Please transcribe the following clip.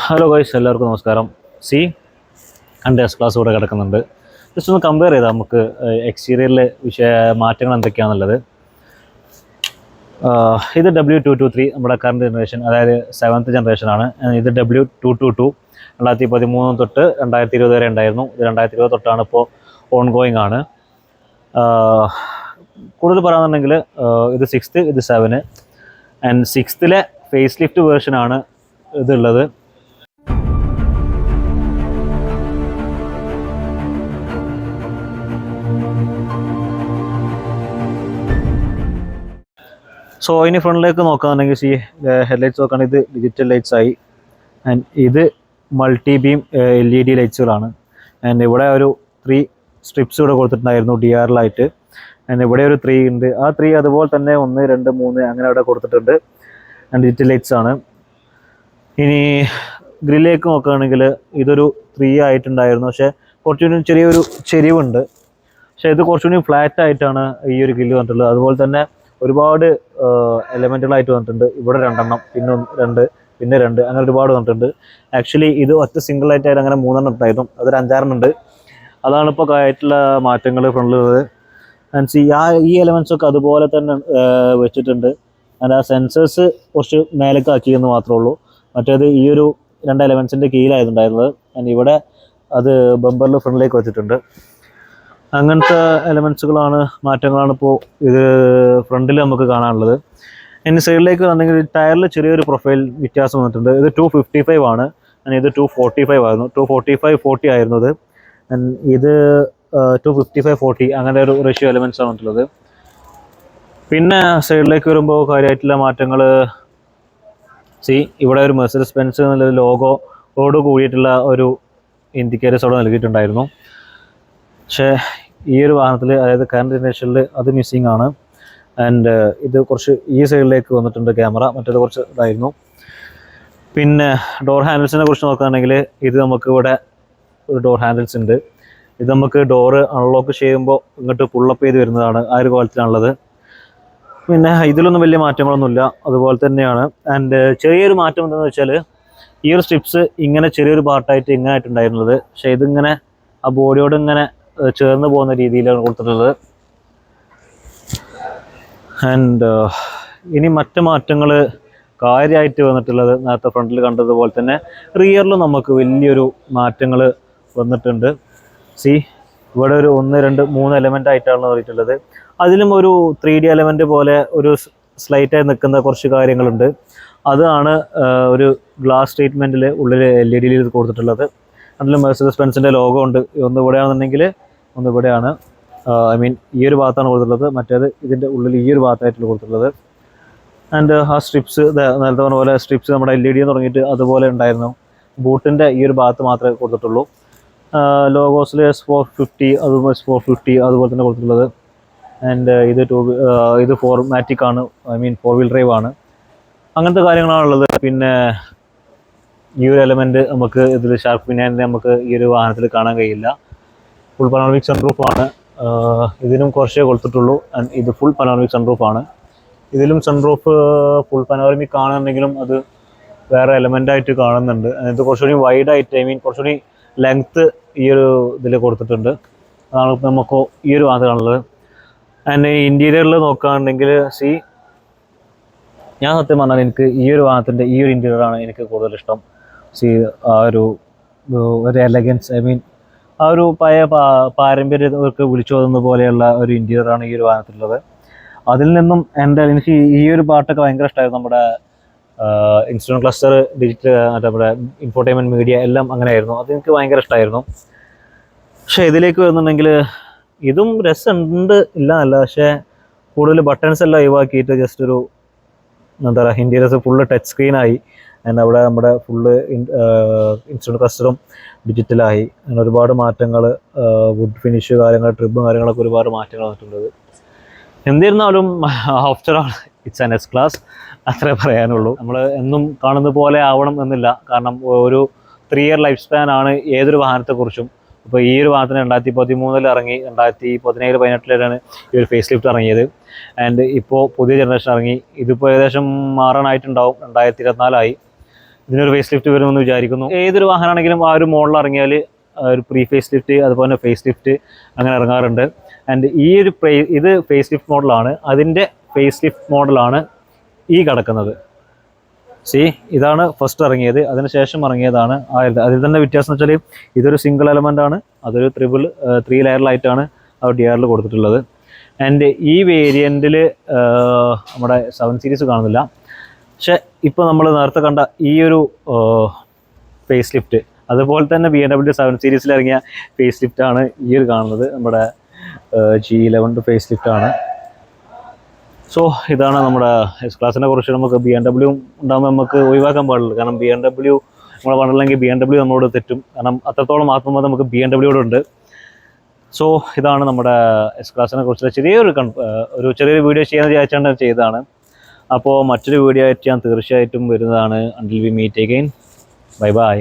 Hello guys, എല്ലാവർക്കും നമസ്കാരം. C and S class ഇവിടെ കിടക്കുന്നുണ്ട്. ജസ്റ്റ് ഒന്ന് കമ്പയർ ചെയ്താൽ നമുക്ക് എക്സ്റ്റീരിയറിലെ മാറ്റങ്ങൾ എന്തൊക്കെയാണെന്നുള്ളത്. ഇത് W223 നമ്മുടെ കറണ്ട് ജനറേഷൻ, അതായത് 7th ജനറേഷനാണ്. ഇത് W222 2013 തൊട്ട് 2020 വരെ ഉണ്ടായിരുന്നു. ഇത് 2020 തൊട്ടാണ് ഇപ്പോൾ ഓൺ ഗോയിങ് ആണ്. കൂടുതൽ പറയാന്നുണ്ടെങ്കിൽ ഇത് 6th, ഇത് 7 ആൻഡ് 6th ഫേസ് ലിഫ്റ്റ് വേർഷനാണ് ഇതുള്ളത്. സോ ഇനി ഫ്രണ്ടിലേക്ക് നോക്കുകയാണെങ്കിൽ ഹെഡ്ലൈറ്റ്സ് നോക്കുകയാണെങ്കിൽ ഇത് ഡിജിറ്റൽ ലൈറ്റ്സ് ആയി. ആൻഡ് ഇത് മൾട്ടി ബീം LED ലൈറ്റ്സുകളാണ്. ആൻഡ് ഇവിടെ ഒരു 3 സ്ട്രിപ്സ് ഇവിടെ കൊടുത്തിട്ടുണ്ടായിരുന്നു DRL-ആയിട്ട്. ആൻഡ് ഇവിടെ ഒരു 3 ഉണ്ട്. ആ 3 അതുപോലെ തന്നെ 1, 2, 3 അങ്ങനെ അവിടെ കൊടുത്തിട്ടുണ്ട്. ആൻഡ് ഡിജിറ്റൽ ലൈറ്റ്സ് ആണ്. ഇനി ഗ്രില്ലേക്ക് നോക്കുകയാണെങ്കിൽ ഇതൊരു 3 ആയിട്ടുണ്ടായിരുന്നു, പക്ഷേ കുറച്ചുകൂടി ചെറിയൊരു ചെരിവുണ്ട്. പക്ഷേ ഇത് കുറച്ചുകൂടി ഫ്ലാറ്റ് ആയിട്ടാണ് ഈ ഒരു ഗ്രില്ല് വന്നിട്ടുള്ളത്. അതുപോലെ തന്നെ ഒരുപാട് എലമെൻറ്റുകളായിട്ട് വന്നിട്ടുണ്ട്. ഇവിടെ 2 പിന്നെ 2, പിന്നെ 2 അങ്ങനെ ഒരുപാട് വന്നിട്ടുണ്ട്. ആക്ച്വലി ഇത് ഒറ്റ സിംഗിൾ ആയിട്ടായിട്ട് അങ്ങനെ 3 ഉണ്ടായിരുന്നു. അതൊരു 5-6 ഉണ്ട്. അതാണ് ഇപ്പോൾ ആയിട്ടുള്ള മാറ്റങ്ങൾ ഫ്രണ്ടിലുള്ളത്. ആൻഡ് ഈ എലമെൻറ്റ്സ് ഒക്കെ അതുപോലെ തന്നെ വെച്ചിട്ടുണ്ട്. ആൻഡ് ആ സെൻസേഴ്സ് കുറച്ച് മേലേക്ക് ആക്കിയെന്ന് മാത്രമേ ഉള്ളൂ. മറ്റേത് ഈ ഒരു 2 എലമെൻറ്റ്സിൻ്റെ കീഴിലായിട്ടുണ്ടായിരുന്നത്. ആൻഡ് ഇവിടെ അത് ബമ്പറിൽ ഫ്രണ്ടിലേക്ക് വെച്ചിട്ടുണ്ട്. അങ്ങനത്തെ എലമെൻറ്റ്സുകളാണ്, മാറ്റങ്ങളാണ് ഇപ്പോൾ ഇത് ഫ്രണ്ടിൽ നമുക്ക് കാണാനുള്ളത്. ഇനി സൈഡിലേക്ക് വന്നെങ്കിൽ ടയറിൽ ചെറിയൊരു പ്രൊഫൈൽ വ്യത്യാസം വന്നിട്ടുണ്ട്. ഇത് 255 ആണ്. ഇത് 245 ആയിരുന്നു. 245/40 ആയിരുന്നത്. ഇത് 255/40 അങ്ങനെ ഒരു റേഷ്യോ എലമെൻറ്റ്സ് ആണ് വന്നിട്ടുള്ളത്. പിന്നെ സൈഡിലേക്ക് വരുമ്പോൾ കാര്യമായിട്ടുള്ള മാറ്റങ്ങൾ ഇവിടെ ഒരു മെർസിഡീസ് ബെൻസ് എന്നുള്ള ലോഗോയോട് കൂടിയിട്ടുള്ള ഒരു ഇൻഡിക്കേറ്റേഴ്സ് അവിടെ നൽകിയിട്ടുണ്ടായിരുന്നു. പക്ഷേ ഈ ഒരു വാഹനത്തിൽ, അതായത് കറണ്ട് ജനറേഷനിൽ അത് മിസ്സിങ് ആണ്. ആൻഡ് ഇത് കുറച്ച് ഈ സൈഡിലേക്ക് വന്നിട്ടുണ്ട് ക്യാമറ, മറ്റേത് കുറച്ച് ഇതായിരുന്നു. പിന്നെ ഡോർ ഹാൻഡിൽസിനെ കുറിച്ച് നോക്കുകയാണെങ്കിൽ ഇത് നമുക്ക് ഇവിടെ ഒരു ഡോർ ഹാൻഡിൽസ് ഉണ്ട്. ഇത് നമുക്ക് ഡോറ് അൺലോക്ക് ചെയ്യുമ്പോൾ ഇങ്ങോട്ട് പുള്ളപ്പ് ചെയ്ത് വരുന്നതാണ്. ആ ഒരു ക്വാളിറ്റിയിലാണുള്ളത്. പിന്നെ ഇതിലൊന്നും വലിയ മാറ്റങ്ങളൊന്നുമില്ല, അതുപോലെ തന്നെയാണ്. ആൻഡ് ചെറിയൊരു മാറ്റം എന്താണെന്ന് വെച്ചാൽ ഈ ഒരു സ്ട്രിപ്സ് ഇങ്ങനെ ചെറിയൊരു പാർട്ടായിട്ട് ഇങ്ങനെ ആയിട്ടുണ്ടായിരുന്നത്. പക്ഷേ ഇതിങ്ങനെ ആ ബോഡിയോട് ഇങ്ങനെ ചേർന്ന് പോകുന്ന രീതിയിലാണ് കൊടുത്തിട്ടുള്ളത്. ആൻഡ് ഇനി മറ്റ് മാറ്റങ്ങൾ കാര്യമായിട്ട് വന്നിട്ടുള്ളത് നേരത്തെ ഫ്രണ്ടിൽ കണ്ടതുപോലെ തന്നെ റിയറിലും നമുക്ക് വലിയൊരു മാറ്റങ്ങൾ വന്നിട്ടുണ്ട്. ഇവിടെ ഒരു 1, 2, 3 എലമെൻ്റ് ആയിട്ടാണ് പറഞ്ഞിട്ടുള്ളത്. അതിലും ഒരു 3D എലമെൻ്റ് പോലെ ഒരു സ്ലൈറ്റായി നിൽക്കുന്ന കുറച്ച് കാര്യങ്ങളുണ്ട്. അതാണ് ഒരു ഗ്ലാസ് ട്രീറ്റ്മെൻറ്റിൽ ഉള്ളിൽ LED കൊടുത്തിട്ടുള്ളത്. അതിൽ മെർസിഡീസ് ബെൻസിൻ്റെ ലോഗോ ഉണ്ട്. ഒന്ന് ഇവിടെയാണെന്നുണ്ടെങ്കിൽ ഒന്ന് ഇവിടെയാണ്. ഈ ഒരു ഭാഗത്താണ് കൊടുത്തിട്ടുള്ളത്. മറ്റേത് ഇതിൻ്റെ ഉള്ളിൽ ഈ ഒരു ഭാഗത്തായിട്ടുള്ള കൊടുത്തിട്ടുള്ളത്. ആൻഡ് ആ സ്ട്രിപ്സ് നേരത്തെ പറഞ്ഞ പോലെ സ്ട്രിപ്സ് നമ്മുടെ LED തുടങ്ങിയിട്ട് അതുപോലെ ഉണ്ടായിരുന്നു. ബൂട്ടിൻ്റെ ഈ ഒരു ഭാഗത്ത് മാത്രമേ കൊടുത്തിട്ടുള്ളൂ. ലോഗോസിൽ S450 അതുപോലെ S450 അതുപോലെ തന്നെ കൊടുത്തിട്ടുള്ളത്. ആൻഡ് ഇത് ഫോർമാറ്റിക് ആണ്, 4 വീൽ ഡ്രൈവ് ആണ്. അങ്ങനത്തെ കാര്യങ്ങളാണുള്ളത്. പിന്നെ ഈ ഒരു എലമെൻറ്റ് നമുക്ക് ഇതിൽ ഷാർക്ക് ഫിനാൻ്റെ നമുക്ക് ഈ ഒരു വാഹനത്തിൽ കാണാൻ കഴിയില്ല. ഫുൾ പനോറമിക് സൺറൂഫ് ആണ്. ഇതിനും കുറച്ചേ കൊടുത്തിട്ടുള്ളൂ. ആൻഡ് ഇത് ഫുൾ പനോറമിക് സൺറൂഫ് ആണ്. ഇതിലും സൺറൂഫ് ഫുൾ പനോറമിക് കാണുന്നുണ്ടെങ്കിലും അത് വേറെ എലമെൻ്റായിട്ട് കാണുന്നുണ്ട്. ഇത് കുറച്ചുകൂടി വൈഡായിട്ട്, കുറച്ചുകൂടി ലെങ്ത്ത് ഈ ഒരു ഇതിൽ കൊടുത്തിട്ടുണ്ട്. അതാണ് നമുക്ക് ഈ ഒരു വാഹനത്തിൽ കാണുന്നത്. ആൻഡ് ഇൻറ്റീരിയറിൽ നോക്കുകയാണെങ്കിൽ ഞാൻ സത്യം പറഞ്ഞാൽ എനിക്ക് ഈ ഒരു വാഹനത്തിൻ്റെ ഈ ഒരു ഇൻറ്റീരിയറാണ് എനിക്ക് കൂടുതൽ ഇഷ്ടം. ആ ഒരു എലഗൻസ്, ആ ഒരു പഴയ പാരമ്പര്യങ്ങൾക്ക് വിളിച്ചോതുന്ന പോലെയുള്ള ഒരു ഇൻറ്റീരിയറാണ് ഈ ഒരു വാഹനത്തിലുള്ളത്. അതിൽ നിന്നും എനിക്ക് ഈ ഒരു പാട്ടൊക്കെ ഭയങ്കര ഇഷ്ടമായിരുന്നു. നമ്മുടെ ഇൻസ്ട്രുമെൻ്റ് ക്ലസ്റ്റർ, ഡിജിറ്റൽ, നമ്മുടെ ഇൻഫോർടൈൻമെൻറ്റ് മീഡിയ എല്ലാം അങ്ങനെയായിരുന്നു. അതെനിക്ക് ഭയങ്കര ഇഷ്ടമായിരുന്നു. പക്ഷേ ഇതിലേക്ക് വരുന്നുണ്ടെങ്കിൽ ഇതും രസമുണ്ട്, ഇല്ല എന്നല്ല. പക്ഷേ കൂടുതൽ ബട്ടൺസ് എല്ലാം ഒഴിവാക്കിയിട്ട് ജസ്റ്റ് ഒരു എന്താ പറയുക, ഇൻറ്റീരിയേഴ്സ് ഫുള്ള് ടച്ച് സ്ക്രീനായി. അവിടെ നമ്മുടെ ഫുള്ള് ഇൻസ്ട്രുമെൻ്റ് ക്ലസ്റ്ററും ഡിജിറ്റലായി. അങ്ങനെ ഒരുപാട് മാറ്റങ്ങൾ, വുഡ് ഫിനിഷ് കാര്യങ്ങൾ, ട്രിബും കാര്യങ്ങളൊക്കെ ഒരുപാട് മാറ്റങ്ങൾ വന്നിട്ടുള്ളത്. എന്നിരുന്നാലും after all it's an S class, അത്രേ പറയാനുള്ളൂ. നമ്മൾ എന്നും കാണുന്ന പോലെ ആവണം എന്നില്ല. കാരണം ഒരു 3 ഇയർ ലൈഫ് സ്പാൻ ആണ് ഏതൊരു വാഹനത്തെക്കുറിച്ചും. ഇപ്പോൾ ഈ ഒരു വാഹനത്തിന് 2013 ഇറങ്ങി, 2017-18 ഈ ഒരു ഫേസ് ലിഫ്റ്റ് ഇറങ്ങിയത്. ആൻഡ് ഇപ്പോൾ പുതിയ ജനറേഷൻ ഇറങ്ങി. ഇതിപ്പോൾ ഏകദേശം മാറാനായിട്ടുണ്ടാവും, 2024 ആയി. ഇതിനൊരു ഫേസ് ലിഫ്റ്റ് വരുമെന്ന് വിചാരിക്കുന്നു. ഏതൊരു വാഹനമാണെങ്കിലും ആ ഒരു മോഡൽ ഇറങ്ങിയാൽ ഒരു പ്രീ ഫേസ് ലിഫ്റ്റ് അതുപോലെ ഫേസ് ലിഫ്റ്റ് അങ്ങനെ ഇറങ്ങാറുണ്ട്. ആൻഡ് ഈ ഒരു ഇത് ഫേസ് ലിഫ്റ്റ് മോഡലാണ്. അതിൻ്റെ ഫേസ് ലിഫ്റ്റ് മോഡലാണ് ഈ കിടക്കുന്നത്. ഇതാണ് ഫസ്റ്റ് ഇറങ്ങിയത്, അതിനുശേഷം ഇറങ്ങിയതാണ് അതിൽ തന്നെ വ്യത്യാസം എന്ന് വെച്ചാൽ ഇതൊരു സിംഗിൾ എലമെൻ്റ് ആണ്, അതൊരു 3 ലെയറിലായിട്ടാണ് ആ DRL കൊടുത്തിട്ടുള്ളത്. ആൻഡ് ഈ വേരിയൻറ്റിൽ നമ്മുടെ 7 സീരീസ് കാണുന്നില്ല. പക്ഷെ ഇപ്പോൾ നമ്മൾ നേരത്തെ കണ്ട ഈ ഒരു ഫേസ് ലിഫ്റ്റ്, അതുപോലെ തന്നെ BMW 7 സീരീസിൽ ഇറങ്ങിയ ഫേസ് ലിഫ്റ്റാണ് ഈ ഒരു കാണുന്നത്. നമ്മുടെ G11 ഫേസ് ലിഫ്റ്റാണ്. സോ ഇതാണ് നമ്മുടെ എസ് ക്ലാസിനെ കുറിച്ച്. നമുക്ക് BMW ഉണ്ടാകുമ്പോൾ നമുക്ക് ഒഴിവാക്കാൻ പാടില്ല. കാരണം BMW നമ്മളെ പറഞ്ഞില്ലെങ്കിൽ BMW നമ്മളോട് തെറ്റും. കാരണം അത്രത്തോളം ആത്മബന്ധം നമുക്ക് BMW ഉണ്ട്. സോ ഇതാണ് നമ്മുടെ എസ് ക്ലാസിനെ കുറിച്ചുള്ള ചെറിയൊരു വീഡിയോ ചെയ്യാൻ വിചാരിച്ചാണ് ചെയ്തതാണ്. അപ്പോൾ മറ്റൊരു വീഡിയോ ആയിട്ട് ഞാൻ തീർച്ചയായിട്ടും വരുന്നതാണ്. Until we meet again, bye by.